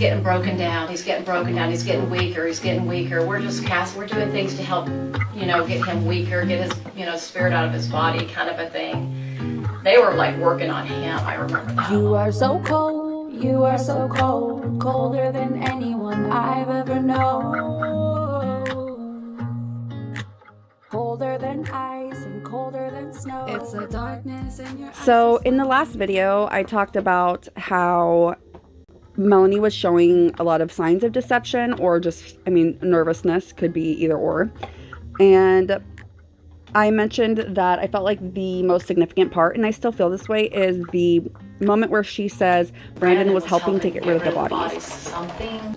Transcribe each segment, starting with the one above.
getting broken down. He's getting broken down. He's getting weaker. He's getting weaker. We're doing things to help, get him weaker, get his, spirit out of his body, kind of a thing. They were like working on him. I remember that. You are so cold. You are so cold. Colder than anyone I've ever known. Colder than ice and colder than snow. It's the darkness in your eyes. So in the last video, I talked about how Melanie was showing a lot of signs of deception or just, nervousness, could be either or. And I mentioned that I felt like the most significant part, and I still feel this way, is the moment where she says Brandon was helping to get rid of the bodies.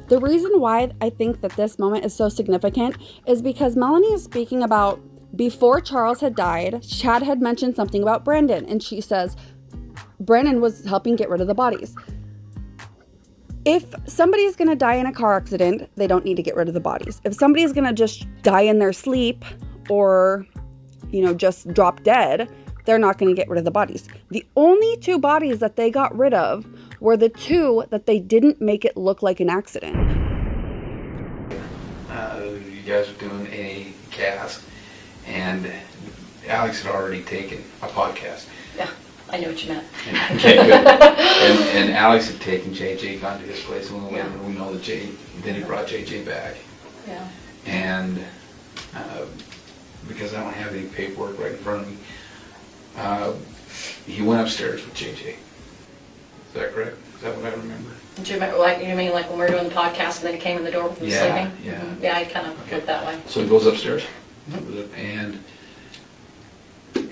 The reason why I think that this moment is so significant is because Melanie is speaking about before Charles had died, Chad had mentioned something about Brandon, and she says Brandon was helping get rid of the bodies. If somebody's going to die in a car accident, they don't need to get rid of the bodies. If somebody's going to just die in their sleep or, just drop dead, they're not going to get rid of the bodies. The only 2 bodies that they got rid of were the 2 that they didn't make it look like an accident. You guys were doing a cast, and Alex had already taken a podcast. Yeah, I knew what you meant. Okay, good. And Alex had taken JJ, gone to his place, and we know that then he brought JJ back. Yeah. And because I don't have any paperwork right in front of me, he went upstairs with JJ. Is that correct? Is that what I remember? Do you remember, you mean like when we were doing the podcast and then he came in the door with him sleeping? Yeah. Mm-hmm. Yeah, I kind of looked that way. So he goes upstairs, and do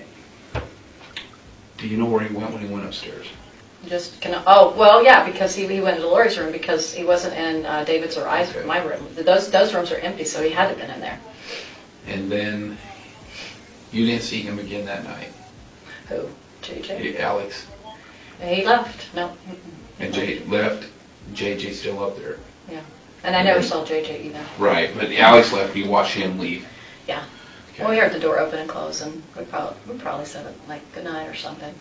you know where he went when he went upstairs? Because he went into Lori's room because he wasn't in David's or my room. Those rooms are empty, so he had to have been in there. And then you didn't see him again that night. Who? JJ? Alex. He left. No. And Jay left. JJ's still up there. Yeah. And I never saw JJ either. Right, but Alex left. You watched him leave. Yeah. Okay. Well, we heard the door open and close, and we probably said it like good night or something.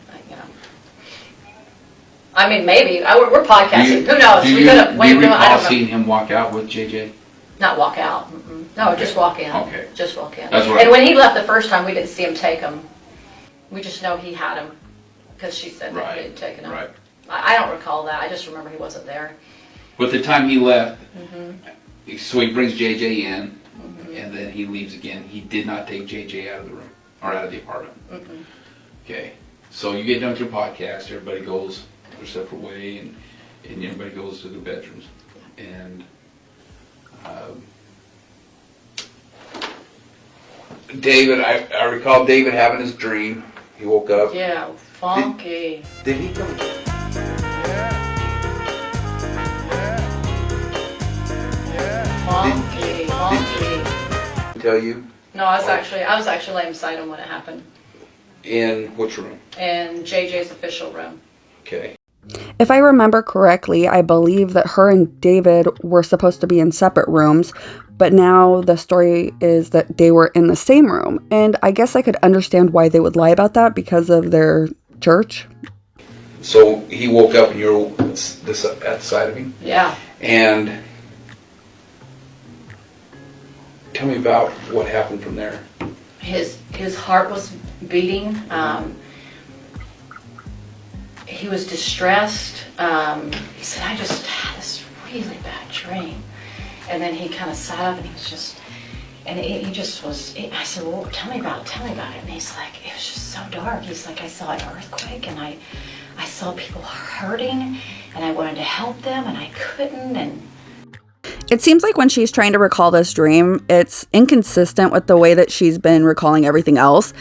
Maybe we're podcasting. Who knows? Do you recall seeing him walk out with JJ? Not walk out. No, Okay. Just walk in. Okay. Just walk in. That's right. And when he left the first time, we didn't see him take him. We just know he had him because she said that he had taken him. Right. I don't recall that. I just remember he wasn't there. But the time he left, so he brings JJ in, and then he leaves again. He did not take JJ out of the room or out of the apartment. Okay. So you get done with your podcast. Everybody goes their separate way, and everybody goes to their bedrooms. And David, I recall David having his dream. He woke up. Yeah, funky. Did he come? Funky. Tell you? No, I was actually laying beside him when it happened. In which room? In JJ's official room. Okay. If I remember correctly, I believe that her and David were supposed to be in separate rooms, but now the story is that they were in the same room. And I guess I could understand why they would lie about that because of their church. So he woke up and you're at the side of him? Yeah. And tell me about what happened from there. His heart was beating. He was distressed. He said, I just had this really bad dream. And then he kind of sat up and he was just, I said, well, tell me about it. And he's like, it was just so dark. He's like, I saw an earthquake and I saw people hurting and I wanted to help them and I couldn't. And it seems like when she's trying to recall this dream, it's inconsistent with the way that she's been recalling everything else.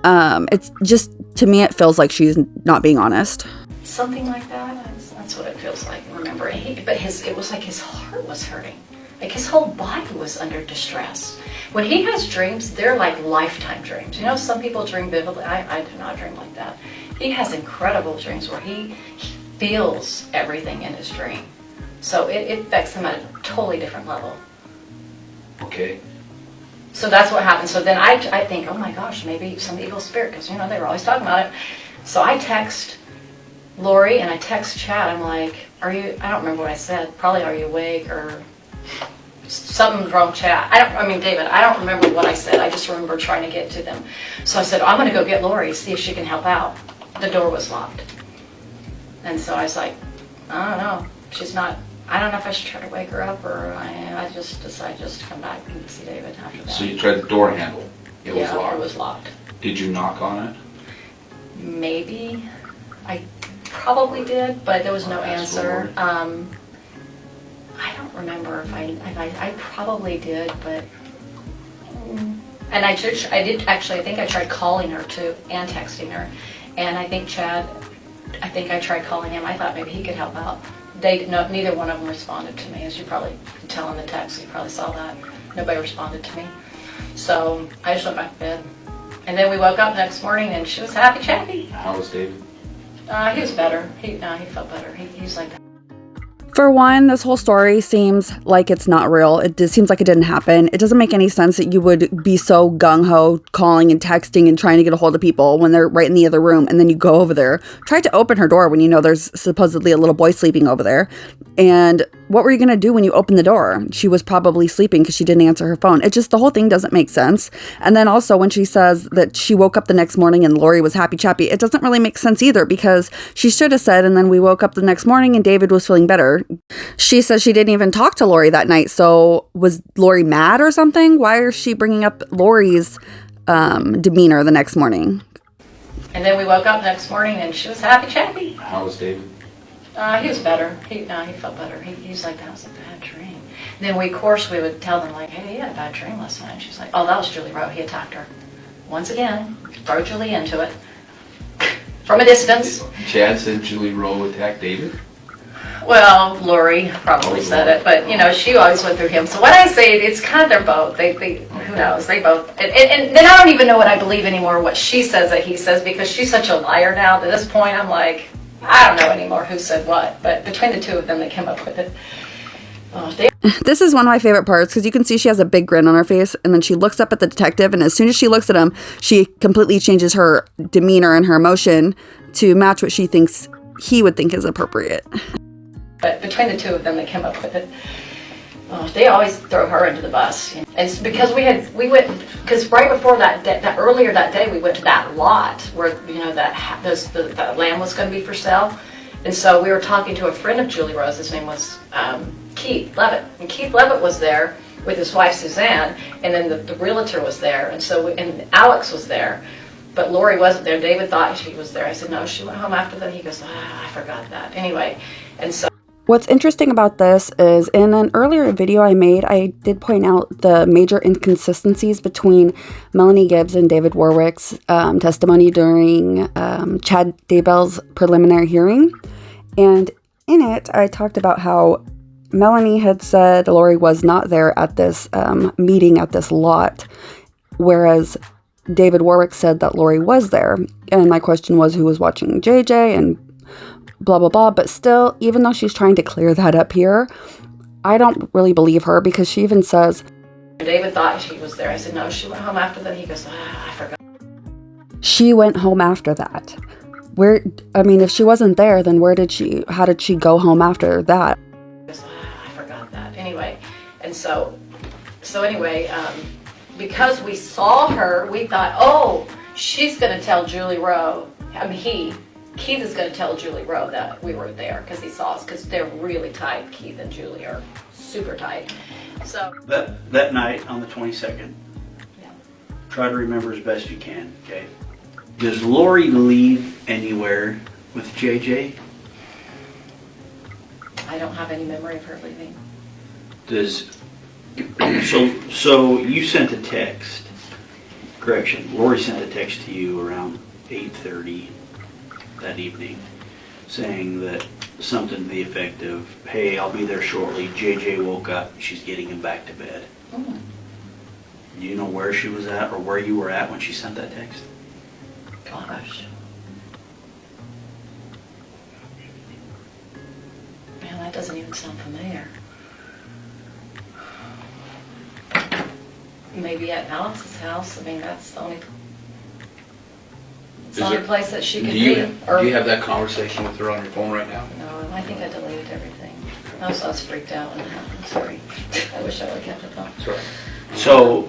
It's just, to me, it feels like she's not being honest. Something like that. That's what it feels like. Remember, it was like his heart was hurting. Like his whole body was under distress. When he has dreams, they're like lifetime dreams. You know, some people dream vividly. I do not dream like that. He has incredible dreams where he feels everything in his dream. So it affects him at a totally different level. Okay. So that's what happened. So then I think, oh my gosh, maybe some evil spirit, because, they were always talking about it. So I text Lori and I text Chad. I'm like, I don't remember what I said. Probably, are you awake or something's wrong, Chad. David, I don't remember what I said. I just remember trying to get to them. So I said, I'm going to go get Lori, see if she can help out. The door was locked. And so I was like, I don't know. She's not, I don't know if I should try to wake her up or I just decided just to come back and see David after that. So you tried the door handle. It was locked. It was locked. Did you knock on it? Maybe. I probably did, but there was no answer. I don't remember if I probably did, but and I did actually. I think I tried calling her too and texting her, and I think Chad. I think I tried calling him. I thought maybe he could help out. Neither one of them responded to me, as you probably could tell in the text. You probably saw that. Nobody responded to me, so I just went back to bed. And then we woke up next morning, and she was happy, chappy. How was David? He was better. He felt better. He's like. For one, this whole story seems like it's not real. It just seems like it didn't happen. It doesn't make any sense that you would be so gung-ho calling and texting and trying to get a hold of people when they're right in the other room, and then you go over there, try to open her door when you know there's supposedly a little boy sleeping over there. And what were you going to do when you opened the door? She was probably sleeping because she didn't answer her phone. It just, the whole thing doesn't make sense. And then also when she says that she woke up the next morning and Lori was happy chappy, it doesn't really make sense either, because she should have said, and then we woke up the next morning and David was feeling better. She says she didn't even talk to Lori that night. So was Lori mad or something? Why is she bringing up Lori's demeanor the next morning? And then we woke up the next morning and she was happy chappy. How was David? He was better. He felt better. He's like, that was a bad dream. And then of course we would tell them like, hey, he had a bad dream last night. And she's like, oh, that was Julie Rowe. He attacked her. Once again, throw Julie into it. From a distance. Chad said Julie Rowe attacked David? Well, Lori probably said it, but she always went through him. So what I say, it's kind of they're both. They who knows? They both. And then I don't even know what I believe anymore. What she says that he says, because she's such a liar now. At this point, I'm like, I don't know anymore who said what. But between the two of them, they came up with it. This is one of my favorite parts, because you can see she has a big grin on her face, and then she looks up at the detective, and as soon as she looks at him, she completely changes her demeanor and her emotion to match what she thinks he would think is appropriate. But between the two of them, they came up with it. They always throw her into the bus. And it's because we went, because right before earlier that day, we went to that lot where, that land was going to be for sale. And so we were talking to a friend of Julie Rose. His name was Keith Levitt. And Keith Levitt was there with his wife, Suzanne. And then the realtor was there. And Alex was there. But Lori wasn't there. David thought she was there. I said, no, she went home after that. He goes, I forgot that. Anyway, and so. What's interesting about this is in an earlier video I made, I did point out the major inconsistencies between Melanie Gibbs and David Warwick's testimony during Chad Daybell's preliminary hearing. And in it, I talked about how Melanie had said Lori was not there at this meeting at this lot, whereas David Warwick said that Lori was there. And my question was, who was watching JJ and blah, blah, blah. But still, even though she's trying to clear that up here, I don't really believe her, because she even says, David thought she was there. I said, no, she went home after that. He goes, I forgot. She went home after that. If she wasn't there, then how did she go home after that? I forgot that. Anyway, and so anyway, because we saw her, we thought, oh, she's going to tell Julie Rowe. Keith is going to tell Julie Rowe that we were there because he saw us, because they're really tight. Keith and Julie are super tight. So that night on the 22nd, try to remember as best you can, okay? Does Lori leave anywhere with JJ? I don't have any memory of her leaving. So you sent a text, correction, Lori sent a text to you around 8:30 that evening, saying that something to the effect of, hey, I'll be there shortly, JJ woke up, she's getting him back to bed. Mm. Do you know where she was at or where you were at when she sent that text? Gosh. Man, that doesn't even sound familiar. Maybe at Alex's house. That's the only place that she could be. Do you have that conversation with her on your phone right now? No, I I think I deleted everything. I was freaked out when it happened. Sorry. I wish I would have kept it though. That's right. So,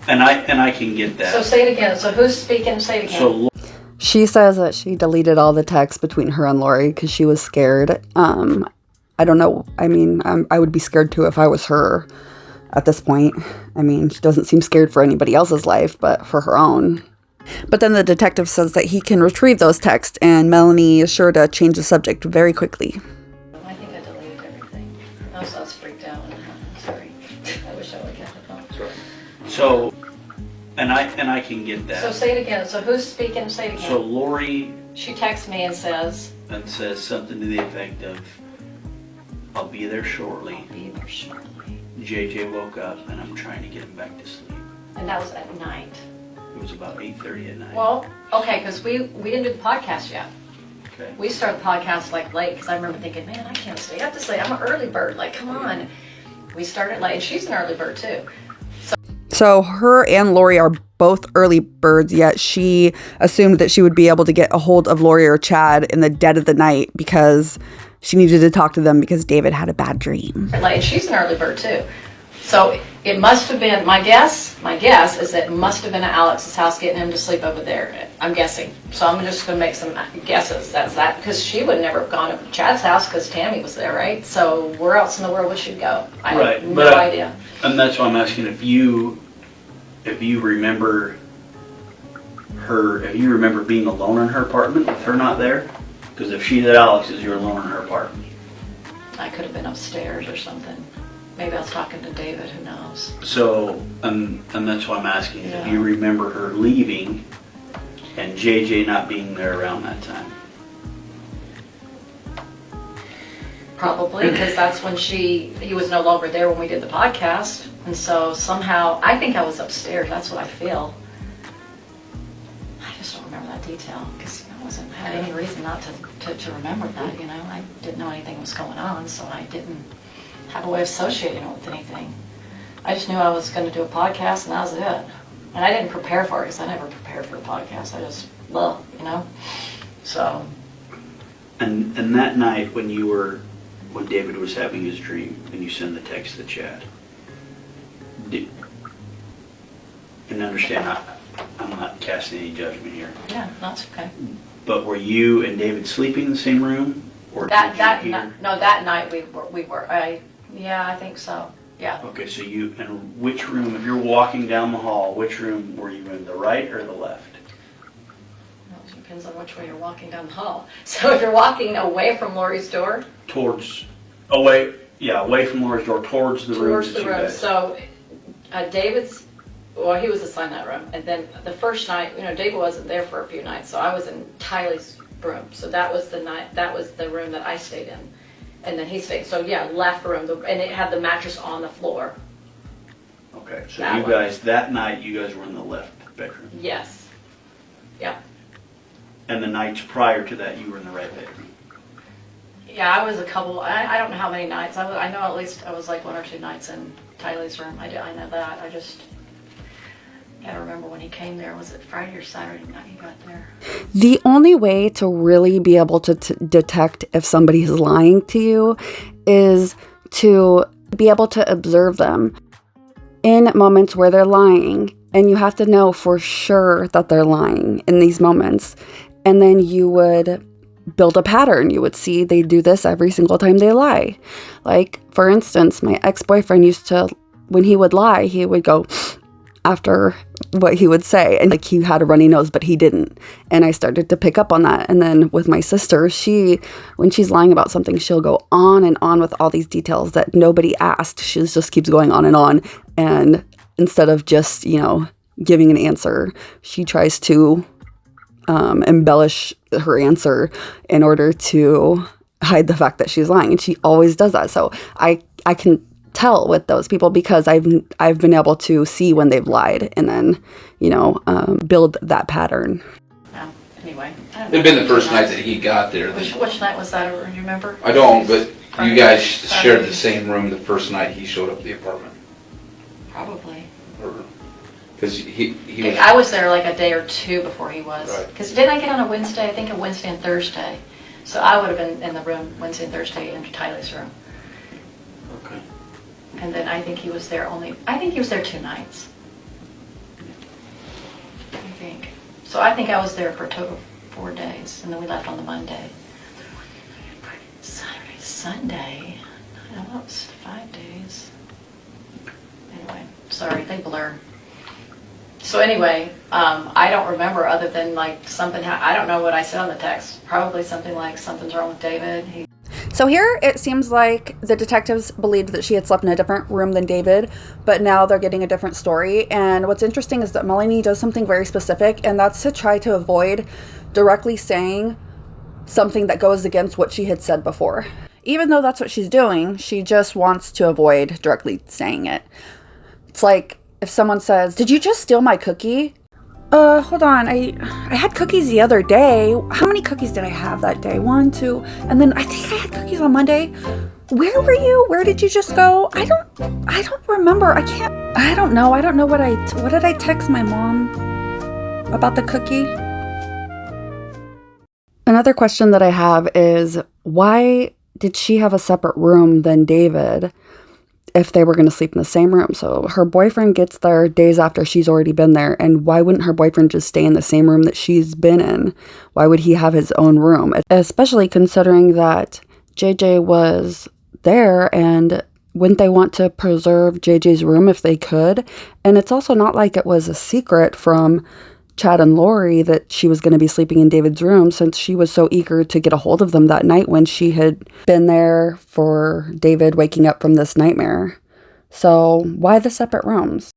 and I can get that. So say it again. So who's speaking? Say it again. So She says that she deleted all the texts between her and Lori because she was scared. I don't know. I mean, I would be scared too if I was her at this point. I mean, she doesn't seem scared for anybody else's life, but for her own. But then the detective says that he can retrieve those texts, and Melanie is sure to change the subject very quickly. I think I deleted everything. I was freaked out when it happened. Sorry. I wish I would have kept it though. That's right. So, and I can get that. So say it again. So who's speaking? Say it again. So Lori She texts me and says, says something to the effect of, "I'll be there shortly. "Be there shortly." JJ woke up and I'm trying to get him back to sleep." And that was at night. It was about 8:30 at night. Well, okay, because we didn't do the podcast yet. Okay. We started the podcast like late because I remember thinking, man, I can't stay up this late. I'm an early bird. Like, come on. We started late, and she's an early bird too. So her and Lori are both early birds, yet she assumed that she would be able to get a hold of Lori or Chad in the dead of the night because she needed to talk to them because David had a bad dream. Late, and she's an early bird too. So it must have been, my guess is that it must have been at Alex's house getting him to sleep over there. I'm guessing. So I'm just going to make some guesses. That's that. Because she would never have gone to Chad's house because Tammy was there, right? So where else in the world would she go? I have no idea. And that's why I'm asking if you remember being alone in her apartment with her not there? Because if she's at Alex's, you're alone in her apartment. I could have been upstairs or something. Maybe I was talking to David, who knows? So, and that's why I'm asking if Yeah. you remember her leaving and JJ not being there around that time. Probably, because that's when he was no longer there when we did the podcast. And so somehow, I think I was upstairs. That's what I feel. I just don't remember that detail because I had any reason not to remember that, you know. I didn't know anything was going on, so I didn't have a way of associating it with anything. I just knew I was going to do a podcast, and that was it. And I didn't prepare for it because I never prepared for the podcast. I just, you know. So. And that night when David was having his dream and you send the text to Chad, and understand, I'm not casting any judgment here. Yeah, that's okay. But were you and David sleeping in the same room, or That night we were. I think so. Yeah. Okay, so and which room? If you're walking down the hall, which room were you in, the right or the left? Well, it depends on which way you're walking down the hall. So if you're walking away from Lori's door, away from Laura's door, towards the room. towards the room. So David's. Well, he was assigned that room, and then the first night, David wasn't there for a few nights, so I was in Tylee's room. So that was the night. That was the room that I stayed in, and then he stayed. So yeah, left room, and it had the mattress on the floor. Okay, so that night you guys were in the left bedroom. Yes. Yeah. And the nights prior to that, you were in the right bedroom. Yeah, I was a couple. I don't know how many nights. I know at least I was like 1 or 2 nights in Tylee's room. I know that. I just. I remember when he came there. Was it Friday or Saturday night he got there? The only way to really be able to detect if somebody is lying to you is to be able to observe them in moments where they're lying. And you have to know for sure that they're lying in these moments. And then you would build a pattern. You would see they do this every single time they lie. Like, for instance, my ex-boyfriend used to, when he would lie, he would go after what he would say, and like he had a runny nose but he didn't, and I started to pick up on that. And then with my sister, when she's lying about something, she'll go on and on with all these details that nobody asked. She just keeps going on, and instead of just giving an answer, she tries to embellish her answer in order to hide the fact that she's lying, and she always does that. So I can tell with those people because I've been able to see when they've lied and then build that pattern. Well, anyway, It'd been the first night that he got there. Which night was that? Do you remember? I don't, but you guys shared the same room the first night he showed up at the apartment. Probably. Because he was. I was there like a day or two before he was. Right. Because didn't I get on a Wednesday? I think a Wednesday and Thursday. So I would have been in the room Wednesday and Thursday in Tyler's room. Okay. And then I think he was there 2 nights. I think. So I think I was there for a total of 4 days, and then we left on the Monday. Saturday, Sunday, I don't know, it was 5 days. Anyway, sorry, they blur. So anyway, I don't remember other than like something, I don't know what I said on the text. Probably something like, something's wrong with David. So here it seems like the detectives believed that she had slept in a different room than David, but now they're getting a different story. And what's interesting is that Melanie does something very specific, and that's to try to avoid directly saying something that goes against what she had said before. Even though that's what she's doing, she just wants to avoid directly saying it. It's like if someone says, "Did you just steal my cookie?" Hold on, I had cookies the other day. How many cookies did I have that day? 1, 2, and then I think I had cookies on Monday. Where were you? Where did you just go? I don't remember. I don't know what did I text my mom about the cookie? Another question that I have is, why did she have a separate room than David if they were going to sleep in the same room? So her boyfriend gets there days after she's already been there, and why wouldn't her boyfriend just stay in the same room that she's been in? Why would he have his own room? Especially considering that JJ was there, and wouldn't they want to preserve JJ's room if they could? And it's also not like it was a secret from Chad and Lori that she was going to be sleeping in David's room, since she was so eager to get a hold of them that night when she had been there for David waking up from this nightmare. So why the separate rooms?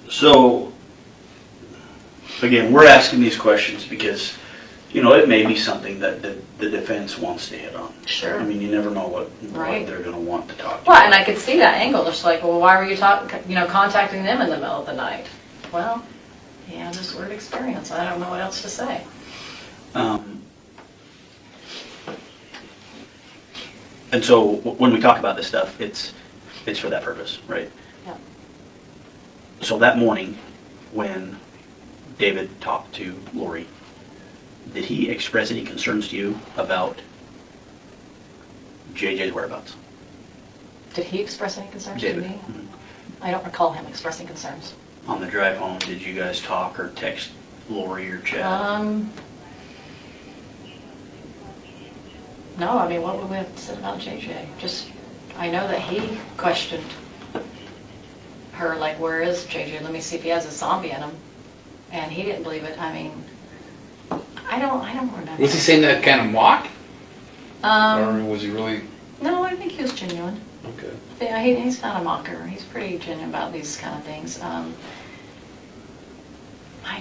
So, again, we're asking these questions because, it may be something that the defense wants to hit on. Sure. I mean, you never know what Right. they're going to want to talk to. Well, and I could see that angle. Just like, well, why were you contacting them in the middle of the night? Well, yeah, just weird experience. I don't know what else to say. And so when we talk about this stuff, it's for that purpose, right? Yeah. So that morning, when David talked to Lori, did he express any concerns to you about JJ's whereabouts? Did he express any concerns David. to me? Mhm. I don't recall him expressing concerns. On the drive home, did you guys talk or text Lori or Chad? No, I mean, what would we have said about JJ? Just, I know that he questioned her, like, where is JJ? Let me see if he has a zombie in him. And he didn't believe it. I mean, I don't remember. Was he saying that kind of mock? Um, Or was he really? no, I think he was genuine. Okay. Yeah, he's not a mocker. He's pretty genuine about these kind of things. I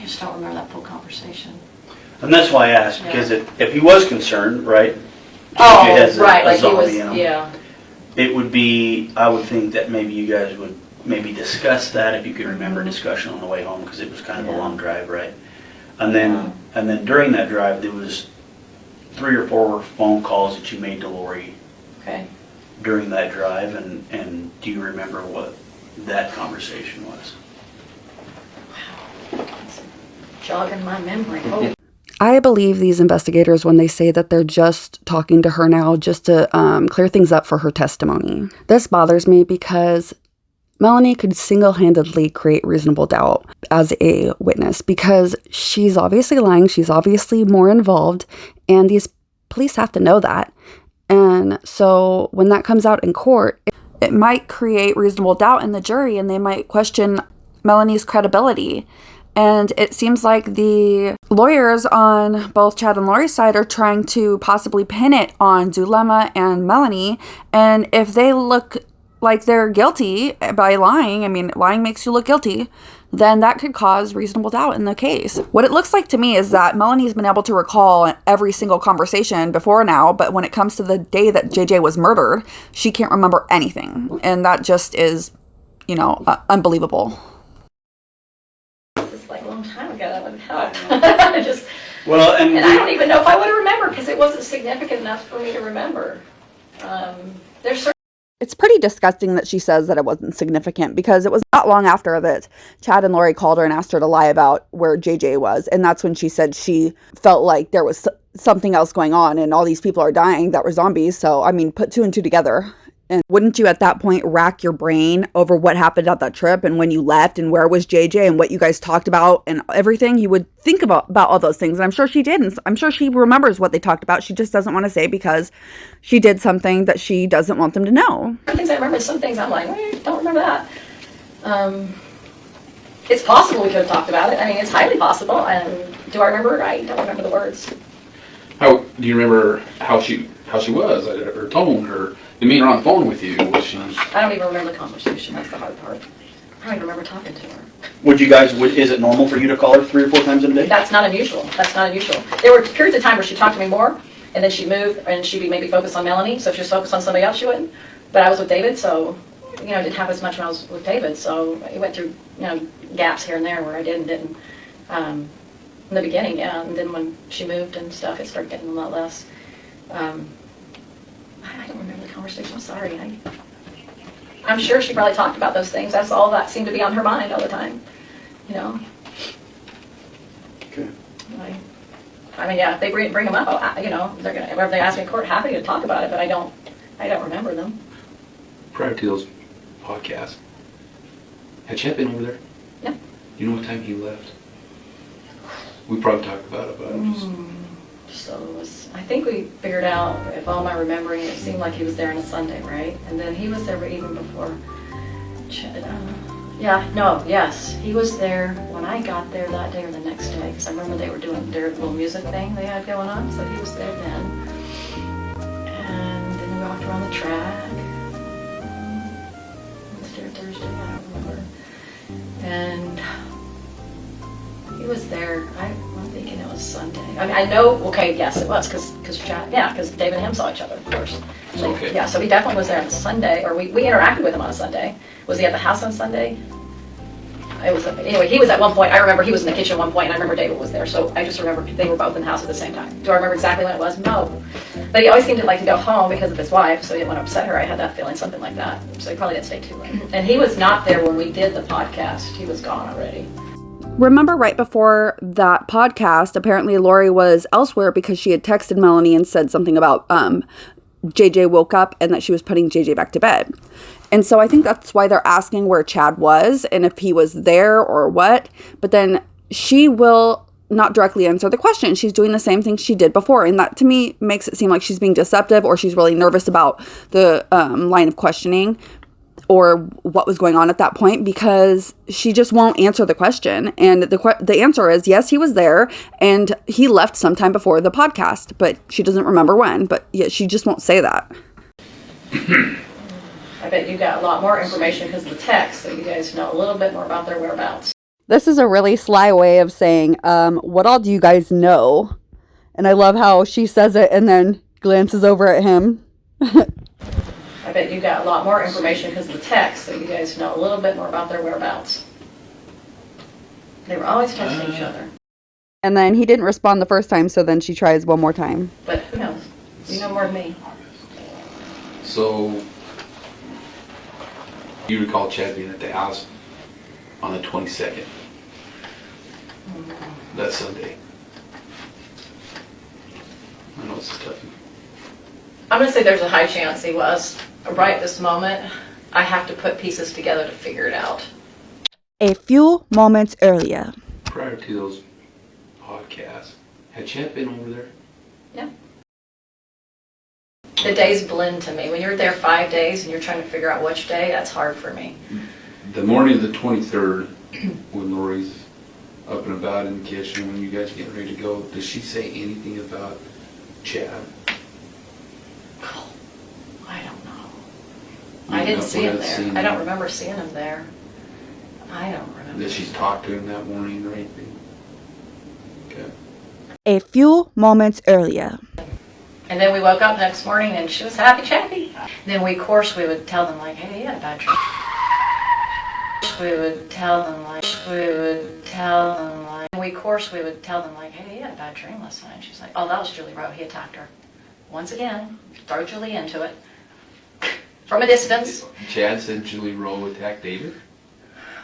just don't remember that full conversation. And that's why I asked, because if he was concerned, right? Oh, JJ has right, a like he zombie was, in him. yeah. It would be, I would think that maybe you guys would maybe discuss that, if you could remember discussion on the way home, because it was kind of a long drive, right? And then during that drive, there was 3 or 4 phone calls that you made to Lori Okay. during that drive, and do you remember what that conversation was? Wow. It's jogging my memory. Oh. I believe these investigators when they say that they're just talking to her now just to clear things up for her testimony. This bothers me because Melanie could single-handedly create reasonable doubt as a witness, because she's obviously lying, she's obviously more involved, and these police have to know that. And so when that comes out in court, it might create reasonable doubt in the jury, and they might question Melanie's credibility. And it seems like the lawyers on both Chad and Lori's side are trying to possibly pin it on Zulema and Melanie. And if they look like they're guilty by lying, I mean, lying makes you look guilty, then that could cause reasonable doubt in the case. What it looks like to me is that Melanie's been able to recall every single conversation before now, but when it comes to the day that JJ was murdered, she can't remember anything. And that just is, unbelievable. It's like a long time ago. That would help. Just, Well, and I don't even know if I would have remembered because it wasn't significant enough for me to remember. There's certain It's pretty disgusting that she says that it wasn't significant, because it was not long after that Chad and Lori called her and asked her to lie about where JJ was. And that's when she said she felt like there was something else going on and all these people are dying that were zombies. So, I mean, put two and two together. And wouldn't you at that point rack your brain over what happened at that trip and when you left and where was JJ and what you guys talked about and everything? You would think about all those things. And I'm sure she did. And I'm sure she remembers what they talked about. She just doesn't want to say because she did something that she doesn't want them to know. Some things I remember, some things I'm like, don't remember that. It's possible we could have talked about it. I mean, it's highly possible. And do I remember it? I don't remember the words. How do you remember how she was? Her tone, her demeanor on the phone with you? Was she? I don't even remember the conversation. That's the hard part. I don't even remember talking to her. Would you guys, is it normal for you to call her 3 or 4 times in a day? That's not unusual. That's not unusual. There were periods of time where she talked to me more, and then she'd move, and she'd be maybe focused on Melanie. So if she was focused on somebody else, she wouldn't. But I was with David, so, I didn't have as much when I was with David. So it went through, gaps here and there where I did and didn't. In the beginning, yeah. And then when she moved and stuff, it started getting a lot less. I don't remember the conversation. I'm sorry. I'm sure she probably talked about those things. That's all that seemed to be on her mind all the time. Okay. I mean, yeah, if they bring them up, they're gonna. Whenever they ask me in court, happy to talk about it, but I don't remember them. Prior to those podcasts, had Chet been over there? Yeah. You know what time he left? We probably talked about it, but So I think we figured out, if all my remembering, it seemed like he was there on a Sunday, right? And then he was there even before. Yes, he was there when I got there that day or the next day, because I remember they were doing their little music thing they had going on, so he was there then. And then we walked around the track. Wednesday or Thursday, I don't remember. And he was there. I'm thinking it was Sunday. I mean, I know. Okay, yes, it was because David and him saw each other, of course. So, okay. Yeah, so he definitely was there on Sunday, or we interacted with him on a Sunday. Was he at the house on Sunday? Anyway, he was at one point. I remember he was in the kitchen at one point, and I remember David was there. So I just remember they were both in the house at the same time. Do I remember exactly when it was? No. But he always seemed to like to go home because of his wife, so he didn't want to upset her. I had that feeling, something like that. So he probably didn't stay too late. And he was not there when we did the podcast. He was gone already. Remember right before that podcast, apparently Lori was elsewhere because she had texted Melanie and said something about JJ woke up and that she was putting JJ back to bed. And so I think that's why they're asking where Chad was and if he was there or what. But then she will not directly answer the question. She's doing the same thing she did before. And that to me makes it seem like she's being deceptive or she's really nervous about the line of questioning or what was going on at that point, because she just won't answer the question. And the answer is, yes, he was there and he left sometime before the podcast, but she doesn't remember when, but yeah, she just won't say that. I bet you got a lot more information because of the text, so you guys know a little bit more about their whereabouts. This is a really sly way of saying, what all do you guys know? And I love how she says it and then glances over at him. I bet you got a lot more information because of the text, so you guys know a little bit more about their whereabouts. They were always texting each other. And then he didn't respond the first time, so then she tries one more time. But who knows? You know more than me. So, you recall Chad being at the house on the 22nd, that Sunday. I know it's tough. I'm going to say there's a high chance he was. Right this moment, I have to put pieces together to figure it out. A few moments earlier. Prior to those podcasts, had Chet been over there? Yeah. The days blend to me. When you're there 5 days and you're trying to figure out which day, that's hard for me. The morning of the 23rd, when Lori's up and about in the kitchen, when you guys are getting ready to go, does she say anything about Chad? I don't know. I didn't see him there. I don't remember seeing him there. I don't remember. That she's talked to him that morning or anything? Okay. A few moments earlier. And then we woke up next morning and she was happy chappy. Then we would tell them like, hey, you had a bad dream. We would tell them like, hey, you had a bad dream last night. She's like, oh, that was Julie Rowe. He attacked her. Once again, throw Julie into it. from a distance. Chad said Julie Rowe attacked David?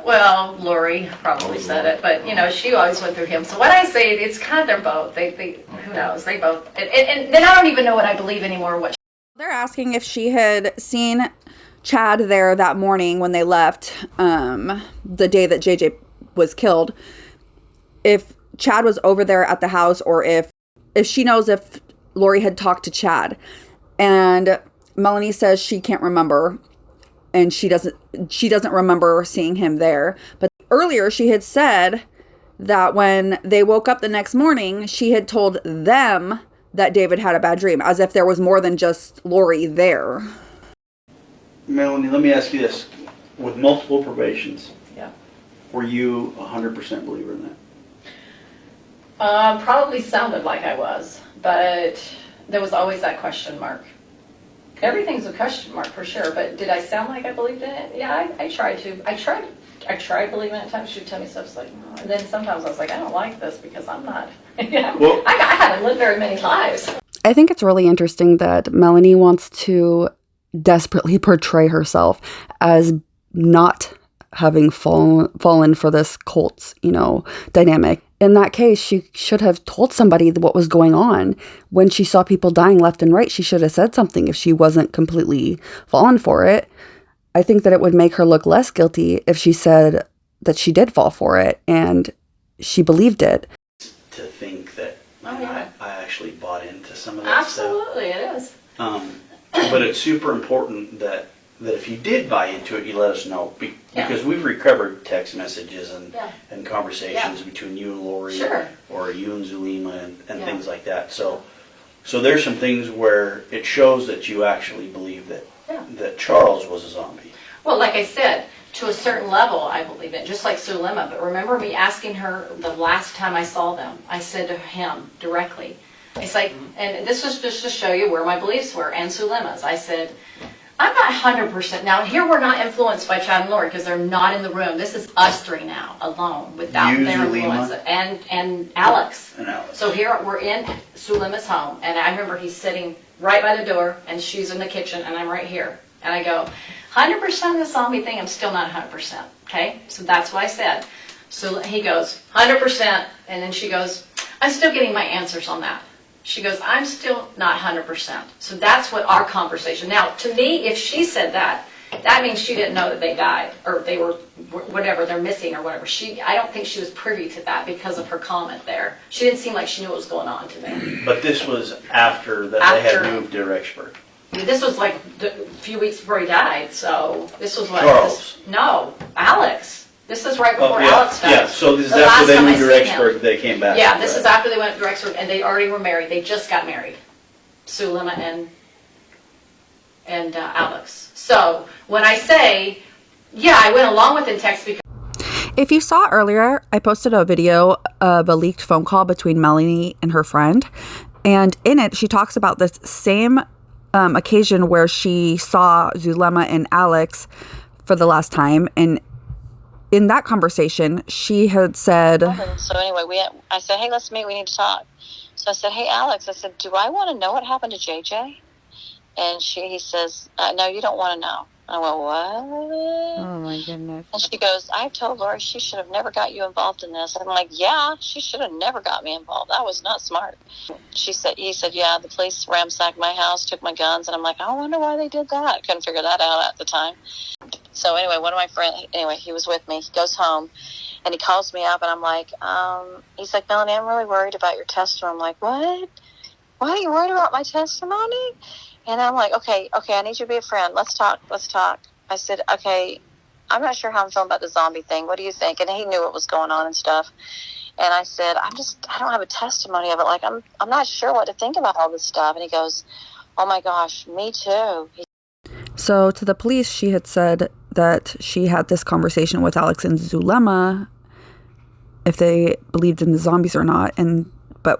Well, Lori probably said it, but you know, she always went through him. So what I say, it's kind of they're both. They who knows? They both. And then I don't even know what I believe anymore. What They're asking if she had seen Chad there that morning when they left, the day that JJ was killed. If Chad was over there at the house, or if she knows if Lori had talked to Chad. And Melanie says she can't remember, and she doesn't remember seeing him there. But earlier she had said that when they woke up the next morning, she had told them that David had a bad dream, as if there was more than just Lori there. Melanie, let me ask you this. With multiple probations, Yeah. were you 100% believer in that? Probably sounded like I was, but there was always that question mark. Everything's a question mark for sure, but did I sound like I believed in it? Yeah, I tried to. I tried believing it at times. She'd tell me stuff like, no. And then sometimes I was like, I don't like this because I'm not, Well, I haven't lived very many lives. I think it's really interesting that Melanie wants to desperately portray herself as not having fallen for this cult's, dynamic. In that case, she should have told somebody what was going on. When she saw people dying left and right, she should have said something if she wasn't completely fallen for it. I think that it would make her look less guilty if she said that she did fall for it and she believed it. to think that yeah. I actually bought into some of that stuff. Absolutely, it is. But it's super important that if you did buy into it, you let us know. Because we've recovered text messages and conversations between you and Lori, Sure. or you and Zulema and things like that. So there's some things where it shows that you actually believe that Charles was a zombie. Well, like I said, to a certain level, I believe it, just like Zulema. But remember me asking her the last time I saw them, I said to him directly, it's like, and this was just to show you where my beliefs were, and Zulema's. I said, I'm not 100%. Now, here we're not influenced by Chad and Lori because they're not in the room. This is us three now, alone, without You, their Zulema, influence. And Alex. And Alex. So here we're in Zulema's home, and I remember he's sitting right by the door, and she's in the kitchen, and I'm right here. And I go, 100% of the zombie thing, I'm still not 100%, okay? So that's what I said. So he goes, 100%, and then she goes, I'm still getting my answers on that. She goes, I'm still not 100%. So that's what our conversation. Now, to me, if she said that, that means she didn't know that they died, or they were, whatever, they're missing or whatever. I don't think she was privy to that because of her comment there. She didn't seem like she knew what was going on to me. But this was after they had moved to Rexburg. This was like a few weeks before he died, so this was what? Charles. No, Alex. This is right before Alex died. Yeah, so this is after they moved to Rexburg, they came back. Yeah, this is after they went to Rexburg, and they already were married. They just got married, Zulema and Alex. So when I say, yeah, I went along with in text because. If you saw earlier, I posted a video of a leaked phone call between Melanie and her friend. And in it, she talks about this same occasion where she saw Zulema and Alex for the last time. And in that conversation, she had said... So anyway, I said, hey, let's meet. We need to talk. So I said, hey, Alex, I said, do I want to know what happened to JJ? And he says, no, you don't want to know. I went, what? Oh, my goodness. And she goes, I told Lori she should have never got you involved in this. I'm like, yeah, she should have never got me involved. That was not smart. He said, yeah, the police ransacked my house, took my guns. And I'm like, I wonder why they did that. I couldn't figure that out at the time. So anyway, one of my friends, he was with me. He goes home and he calls me up and I'm like, he's like, Melanie, I'm really worried about your testimony. I'm like, what? Why are you worried about my testimony? And I'm like, okay, I need you to be a friend. Let's talk. I said, okay, I'm not sure how I'm feeling about the zombie thing. What do you think? And he knew what was going on and stuff. And I said, I don't have a testimony of it. Like, I'm not sure what to think about all this stuff. And he goes, oh my gosh, me too. So to the police, she had said that she had this conversation with Alex and Zulema, if they believed in the zombies or not. But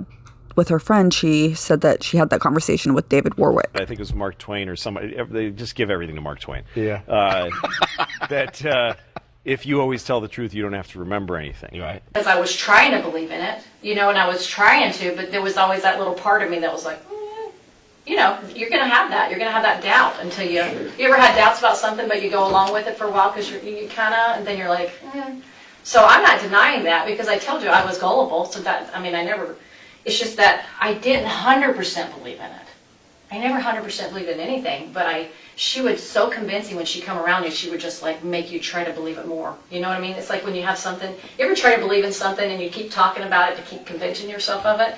with her friend, she said that she had that conversation with David Warwick. I think it was Mark Twain or somebody. They just give everything to Mark Twain. Yeah. That if you always tell the truth, you don't have to remember anything. Right. Because I was trying to believe in it, and I was trying to, but there was always that little part of me that was like, you know, you're going to have that. You're going to have that doubt until you ever had doubts about something, but you go along with it for a while because you kind of, and then you're like, eh. So I'm not denying that because I told you I was gullible. So that, I mean, it's just that I didn't 100% believe in it. I never 100% believed in anything, but she would so convincing when she come around you, she would just like make you try to believe it more. You know what I mean? It's like when you have something, you ever try to believe in something and you keep talking about it to keep convincing yourself of it?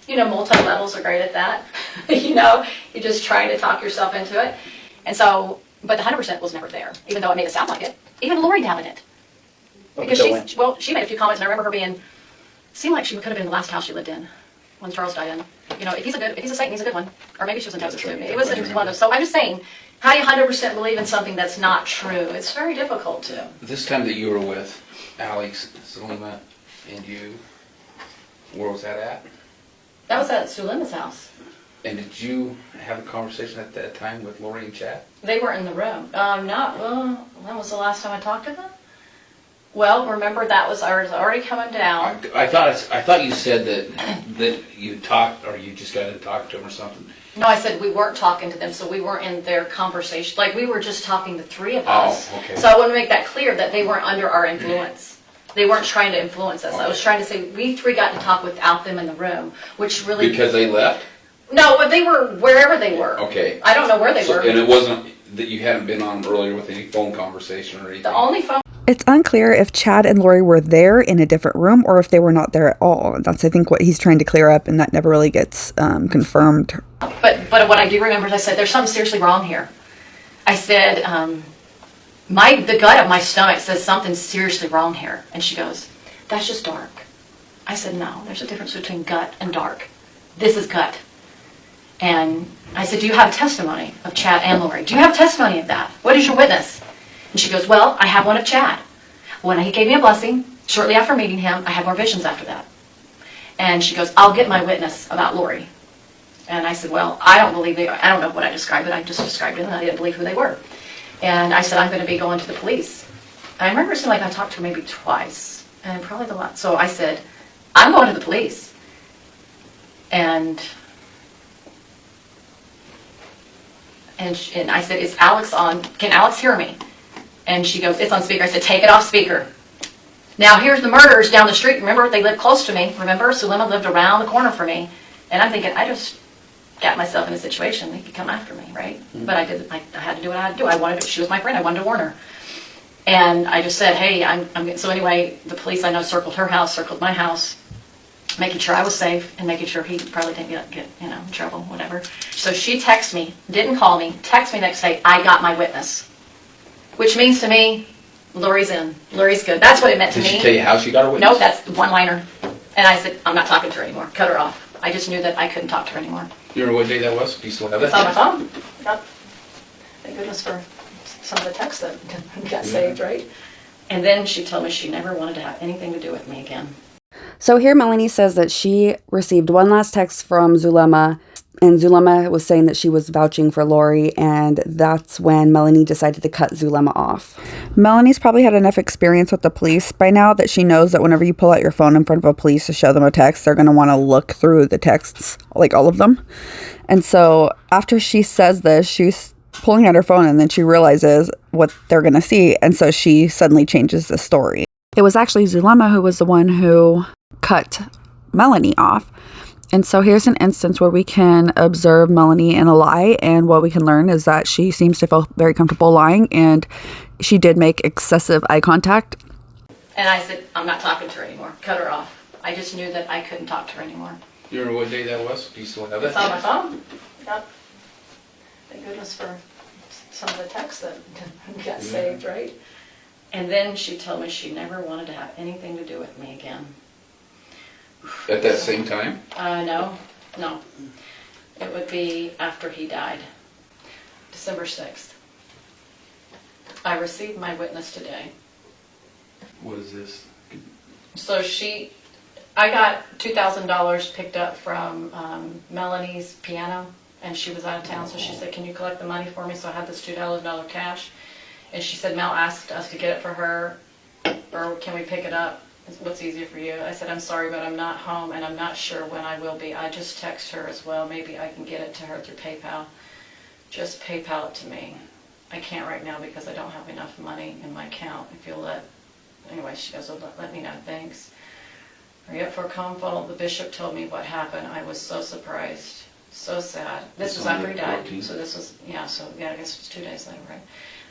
You know, multi-levels are great at that. You know, you're just trying to talk yourself into it. And so, but the 100% was never there, even though it made it sound like it. Even Lori doubted it. Because she made a few comments, and I remember her seemed like she could have been in the last house she lived in when Charles died in. You know, if he's a Satan, he's a good one. Or maybe she was in Texas too. It was one of those. So I'm just saying, how do you 100% believe in something that's not true? It's very difficult to. This time that you were with Alex, Zulema, and you, where was that at? That was at Sulema's house. And did you have a conversation at that time with Lori and Chad? They weren't in the room. When was the last time I talked to them? Well, remember I was already coming down. I thought you said that you talked, or you just got to talk to them or something. No, I said we weren't talking to them, so we weren't in their conversation. Like, we were just talking, the three of us. Oh, okay. So I want to make that clear that they weren't under our influence. They weren't trying to influence us. Okay. I was trying to say we three got to talk without them in the room, which really... Because they left? No, but they were wherever they were. Okay. I don't know where they were. And it wasn't that you hadn't been on earlier with any phone conversation or anything? The only phone... It's unclear if Chad and Lori were there in a different room or if they were not there at all. That's, I think, what he's trying to clear up, and that never really gets confirmed. But what I do remember is I said, there's something seriously wrong here. I said, the gut of my stomach says something's seriously wrong here. And she goes, that's just dark. I said, no, there's a difference between gut and dark. This is gut. And I said, do you have testimony of Chad and Lori? Do you have testimony of that? What is your witness? And she goes, well, I have one of Chad. When he gave me a blessing, shortly after meeting him, I had more visions after that. And she goes, I'll get my witness about Lori. And I said, well, I don't know what I described it. I just described it, and I didn't believe who they were. And I said, I'm going to be going to the police. I remember it seemed like I talked to her maybe twice, and probably the last. So I said, I'm going to the police. And I said, is Alex on? Can Alex hear me? And she goes, it's on speaker. I said, take it off speaker. Now, here's the murderers down the street. Remember, they lived close to me. Remember, Sulema lived around the corner from me. And I'm thinking, I just got myself in a situation. They could come after me, right? Mm-hmm. But I had to do what I had to do. She was my friend. I wanted to warn her. And I just said, hey, so anyway, the police, I know, circled her house, circled my house, making sure I was safe and making sure he probably didn't get in trouble, whatever. So she texted me, didn't call me, texted me next day, I got my witness. Which means to me, Lori's in. Lori's good. That's what it meant to me. Did she tell you how she got her witness? No, that's the one-liner. And I said, I'm not talking to her anymore. Cut her off. I just knew that I couldn't talk to her anymore. You remember what day that was? Do you still have that? It's on my phone. Yep. Thank goodness for some of the texts that got saved, right? And then she told me she never wanted to have anything to do with me again. So here Melanie says that she received one last text from Zulema, and Zulema was saying that she was vouching for Lori, and that's when Melanie decided to cut Zulema off. Melanie's probably had enough experience with the police by now that she knows that whenever you pull out your phone in front of a police to show them a text, they're going to want to look through the texts, like all of them. And so after she says this, she's pulling out her phone, and then she realizes what they're going to see, and so she suddenly changes the story. It was actually Zulema who was the one who cut Melanie off. And so here's an instance where we can observe Melanie in a lie, and what we can learn is that she seems to feel very comfortable lying, and she did make excessive eye contact. And I said, I'm not talking to her anymore. Cut her off. I just knew that I couldn't talk to her anymore. You remember what day that was? Do you still have that? It's on my phone. Yep. Thank goodness for some of the texts that got saved, right? And then she told me she never wanted to have anything to do with me again. At that same time? No. It would be after he died. December 6th. I received my witness today. What is this? So I got $2,000 picked up from Melanie's piano, and she was out of town, so she said, can you collect the money for me? So I had this $2,000 cash, and she said Mel asked us to get it for her, or can we pick it up? What's easier for you? I said, I'm sorry, but I'm not home and I'm not sure when I will be. I just text her as well. Maybe I can get it to her through PayPal. Just PayPal it to me. I can't right now because I don't have enough money in my account. If you'll anyway, she goes, well, let me know, thanks. Are you up for a convo? The bishop told me what happened. I was so surprised, so sad. This was after he died, so this was, I guess it was 2 days later, right?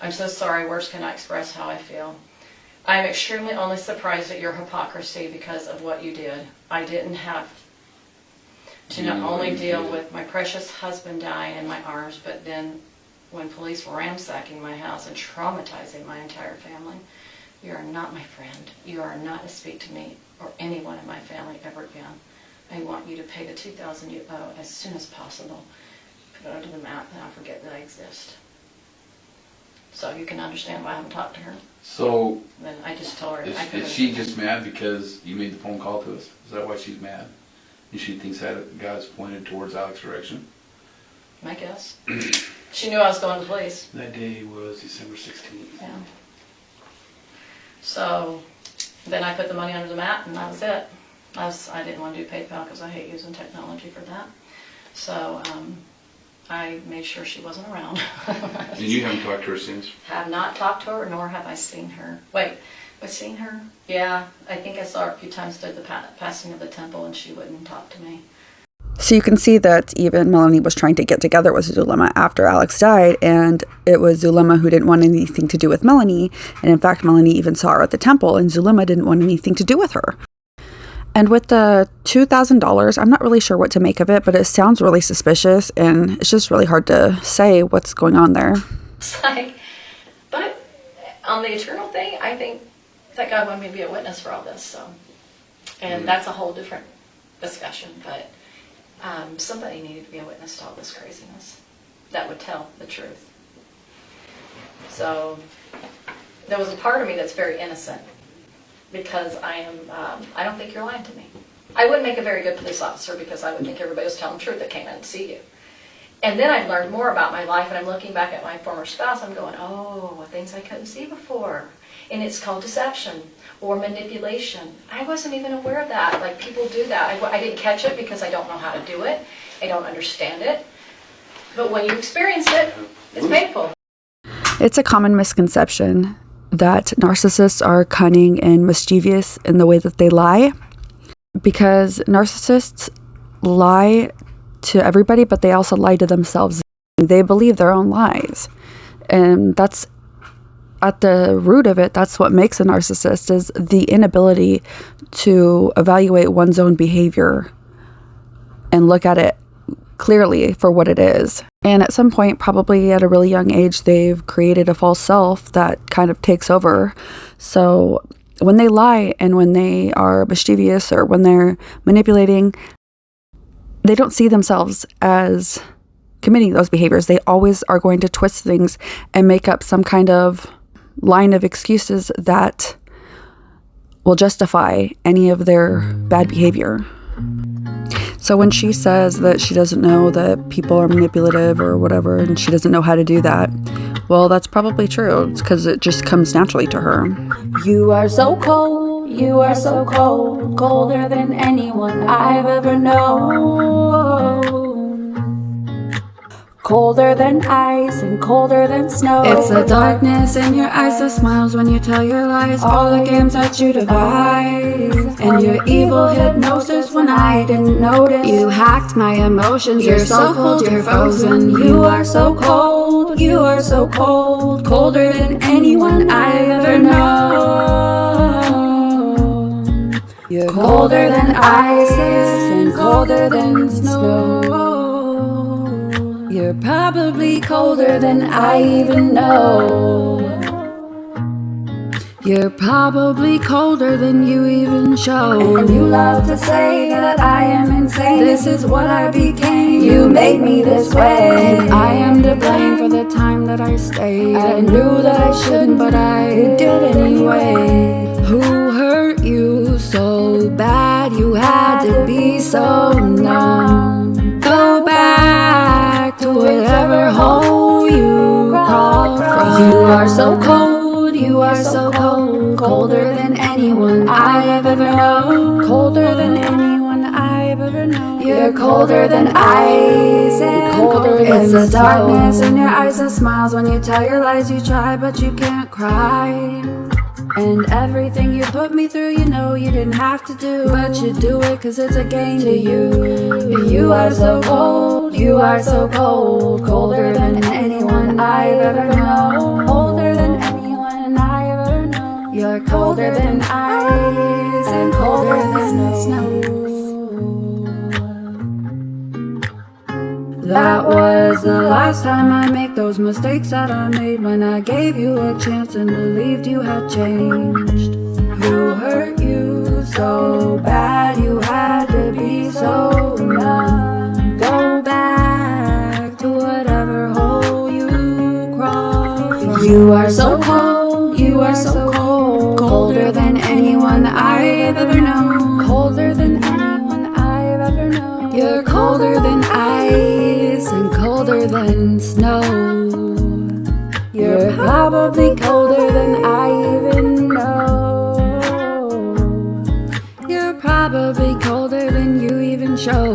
I'm so sorry, words cannot express how I feel. I am extremely only surprised at your hypocrisy because of what you did. I didn't have to not only deal with my precious husband dying in my arms, but then when police were ransacking my house and traumatizing my entire family. You are not my friend. You are not to speak to me or anyone in my family ever again. I want you to pay the $2,000 you owe as soon as possible. Put it under the mat and I'll forget that I exist. So you can understand why I haven't talked to her. So Then I just told her. is she just mad because you made the phone call to us? Is that why she's mad? And she thinks that God's pointed towards Alex's direction? My guess. She knew I was going to the police. That day was December 16th. Yeah. So then I put the money under the mat and that was it. I didn't want to do PayPal because I hate using technology for that. So I made sure she wasn't around. And you haven't talked to her since? Have not talked to her, nor have I seen her. Wait, have I seen her? Yeah, I think I saw her a few times through the passing of the temple and she wouldn't talk to me. So you can see that even Melanie was trying to get together with Zulema after Alex died, and it was Zulema who didn't want anything to do with Melanie. And in fact, Melanie even saw her at the temple, and Zulema didn't want anything to do with her. And with the $2,000, I'm not really sure what to make of it, but it sounds really suspicious, and it's just really hard to say what's going on there. It's like, but on the eternal thing, I think that God wanted me to be a witness for all this. So, and that's a whole different discussion, but somebody needed to be a witness to all this craziness that would tell the truth. So there was a part of me that's very innocent because I don't think you're lying to me. I wouldn't make a very good police officer because I would think everybody was telling the truth that came in to see you. And then I've learned more about my life, and I'm looking back at my former spouse, I'm going, oh, things I couldn't see before. And it's called deception or manipulation. I wasn't even aware of that. Like, people do that. I didn't catch it because I don't know how to do it. I don't understand it. But when you experience it, it's painful. It's a common misconception that narcissists are cunning and mischievous in the way that they lie, because narcissists lie to everybody, but they also lie to themselves. They believe their own lies. And that's at the root of it. That's what makes a narcissist, is the inability to evaluate one's own behavior and look at it clearly for what it is. And at some point, probably at a really young age, they've created a false self that kind of takes over. So when they lie and when they are mischievous or when they're manipulating, they don't see themselves as committing those behaviors. They always are going to twist things and make up some kind of line of excuses that will justify any of their bad behavior. So when she says that she doesn't know that people are manipulative or whatever, and she doesn't know how to do that, well, that's probably true. It's because it just comes naturally to her. You are so cold, you are so cold, colder than anyone I've ever known. Colder than ice and colder than snow. It's the darkness in your eyes that smiles when you tell your lies. All the games that you devise, and your evil hypnosis when I didn't notice. You hacked my emotions. You're so cold, you're frozen. You are so cold, you are so cold, colder than anyone I've ever known. You're colder than ice and colder than snow. You're probably colder than I even know. You're probably colder than you even show. And you love to say that I am insane. This is what I became. You made me this way. And I am to blame for the time that I stayed. I knew that I shouldn't, but I did anyway. Who hurt you so bad? You had to be so numb. Go back to whatever hole you crawled from. You are so cold, you are so cold, colder than anyone I have ever known, colder than anyone I've ever known. You're colder than ice and colder than it's the darkness in your eyes that smiles when you tell your lies. You try but you can't cry. And everything you put me through, you know you didn't have to do, but you do it cause it's a game to you. You are so cold, you are so cold, colder than anyone I've ever known, colder than anyone I've ever known. You're colder than ice and colder than snow. That was the last time I make those mistakes that I made when I gave you a chance and believed you had changed. Who hurt you so bad you had to be so numb? Go back to whatever hole you crawled. You are so cold, you are so cold, colder than anyone I've ever known, colder than anyone I've ever known. You're colder than ice and colder than snow. You're probably colder than I even know. You're probably colder than you even show.